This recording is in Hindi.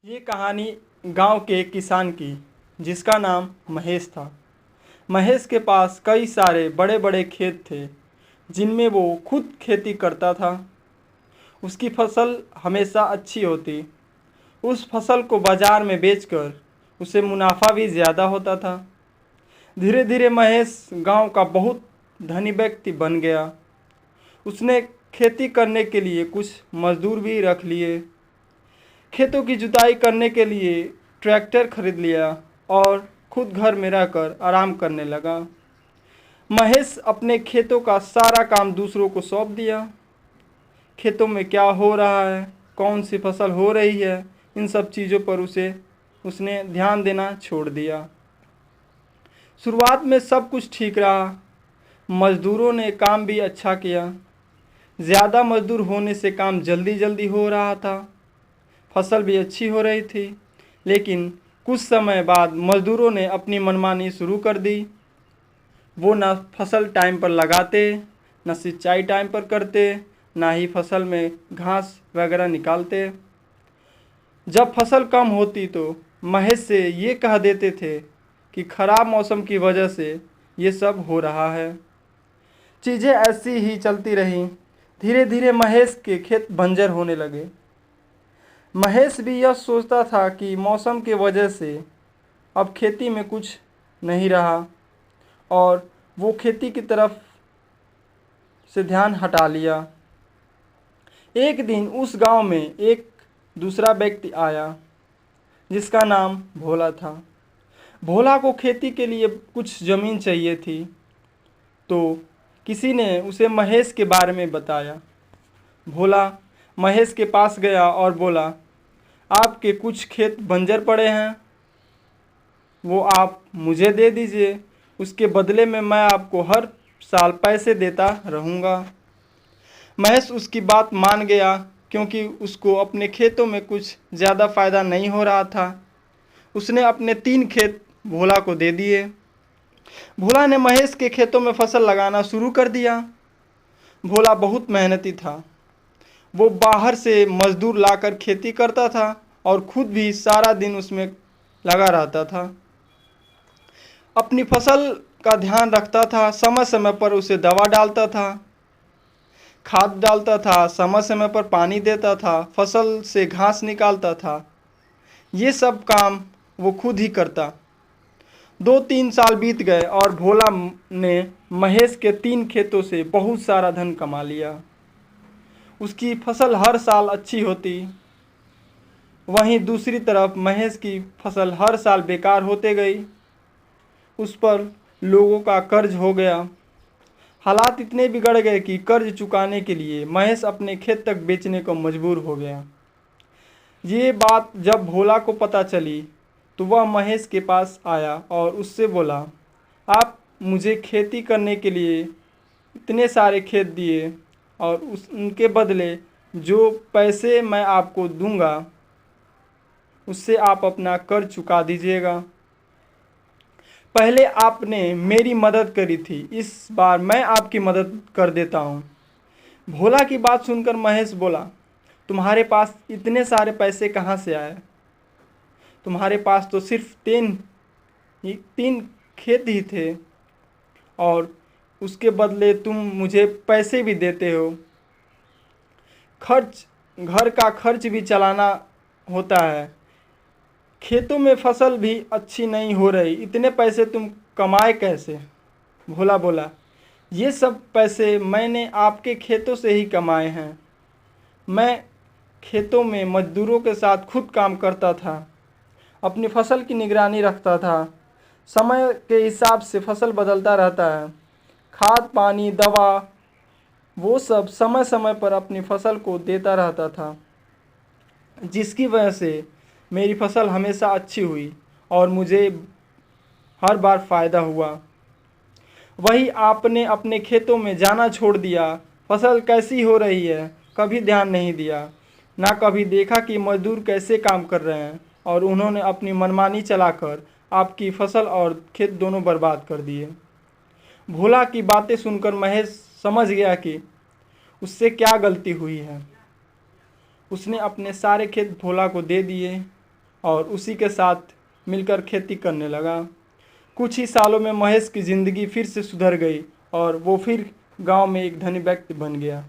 ये कहानी गांव के एक किसान की जिसका नाम महेश था। महेश के पास कई सारे बड़े बड़े खेत थे जिनमें वो खुद खेती करता था। उसकी फसल हमेशा अच्छी होती। उस फसल को बाजार में बेचकर उसे मुनाफा भी ज़्यादा होता था। धीरे धीरे महेश गांव का बहुत धनी व्यक्ति बन गया। उसने खेती करने के लिए कुछ मजदूर भी रख लिए। खेतों की जुताई करने के लिए ट्रैक्टर खरीद लिया और खुद घर में रहकर आराम करने लगा। महेश अपने खेतों का सारा काम दूसरों को सौंप दिया। खेतों में क्या हो रहा है, कौन सी फसल हो रही है, इन सब चीज़ों पर उसने ध्यान देना छोड़ दिया। शुरुआत में सब कुछ ठीक रहा। मज़दूरों ने काम भी अच्छा किया। ज़्यादा मज़दूर होने से काम जल्दी जल्दी हो रहा था। फसल भी अच्छी हो रही थी। लेकिन कुछ समय बाद मज़दूरों ने अपनी मनमानी शुरू कर दी। वो न फसल टाइम पर लगाते, न सिंचाई टाइम पर करते, ना ही फसल में घास वगैरह निकालते। जब फसल कम होती तो महेश से ये कह देते थे कि खराब मौसम की वजह से ये सब हो रहा है। चीज़ें ऐसी ही चलती रहीं। धीरे धीरे महेश के खेत बंजर होने लगे। महेश भी यह सोचता था कि मौसम की वजह से अब खेती में कुछ नहीं रहा और वो खेती की तरफ से ध्यान हटा लिया। एक दिन उस गांव में एक दूसरा व्यक्ति आया जिसका नाम भोला था। भोला को खेती के लिए कुछ ज़मीन चाहिए थी, तो किसी ने उसे महेश के बारे में बताया। भोला महेश के पास गया और बोला, आपके कुछ खेत बंजर पड़े हैं, वो आप मुझे दे दीजिए। उसके बदले में मैं आपको हर साल पैसे देता रहूँगा। महेश उसकी बात मान गया क्योंकि उसको अपने खेतों में कुछ ज़्यादा फ़ायदा नहीं हो रहा था। उसने अपने 3 खेत भोला को दे दिए। भोला ने महेश के खेतों में फसल लगाना शुरू कर दिया। भोला बहुत मेहनती था। वो बाहर से मजदूर लाकर खेती करता था और खुद भी सारा दिन उसमें लगा रहता था। अपनी फसल का ध्यान रखता था, समय समय पर उसे दवा डालता था, खाद डालता था, समय समय पर पानी देता था, फसल से घास निकालता था। ये सब काम वो खुद ही करता। 2-3 साल बीत गए और भोला ने महेश के 3 खेतों से बहुत सारा धन कमा लिया। उसकी फसल हर साल अच्छी होती। वहीं दूसरी तरफ महेश की फसल हर साल बेकार होते गई। उस पर लोगों का कर्ज हो गया। हालात इतने बिगड़ गए कि कर्ज चुकाने के लिए महेश अपने खेत तक बेचने को मजबूर हो गया। ये बात जब भोला को पता चली तो वह महेश के पास आया और उससे बोला, आप मुझे खेती करने के लिए इतने सारे खेत दिए और उनके बदले जो पैसे मैं आपको दूंगा उससे आप अपना कर्ज चुका दीजिएगा। पहले आपने मेरी मदद करी थी, इस बार मैं आपकी मदद कर देता हूँ। भोला की बात सुनकर महेश बोला, तुम्हारे पास इतने सारे पैसे कहाँ से आए? तुम्हारे पास तो सिर्फ 3 खेत ही थे और उसके बदले तुम मुझे पैसे भी देते हो। घर का खर्च भी चलाना होता है। खेतों में फसल भी अच्छी नहीं हो रही, इतने पैसे तुम कमाए कैसे? भोला बोला, ये सब पैसे मैंने आपके खेतों से ही कमाए हैं। मैं खेतों में मजदूरों के साथ खुद काम करता था, अपनी फसल की निगरानी रखता था। समय के हिसाब से फसल बदलता रहता है। खाद पानी दवा वो सब समय समय पर अपनी फसल को देता रहता था, जिसकी वजह से मेरी फसल हमेशा अच्छी हुई और मुझे हर बार फ़ायदा हुआ। वही आपने अपने खेतों में जाना छोड़ दिया, फसल कैसी हो रही है कभी ध्यान नहीं दिया, ना कभी देखा कि मजदूर कैसे काम कर रहे हैं, और उन्होंने अपनी मनमानी चलाकर आपकी फसल और खेत दोनों बर्बाद कर दिए। भोला की बातें सुनकर महेश समझ गया कि उससे क्या गलती हुई है। उसने अपने सारे खेत भोला को दे दिए और उसी के साथ मिलकर खेती करने लगा। कुछ ही सालों में महेश की ज़िंदगी फिर से सुधर गई और वो फिर गांव में एक धनी व्यक्ति बन गया।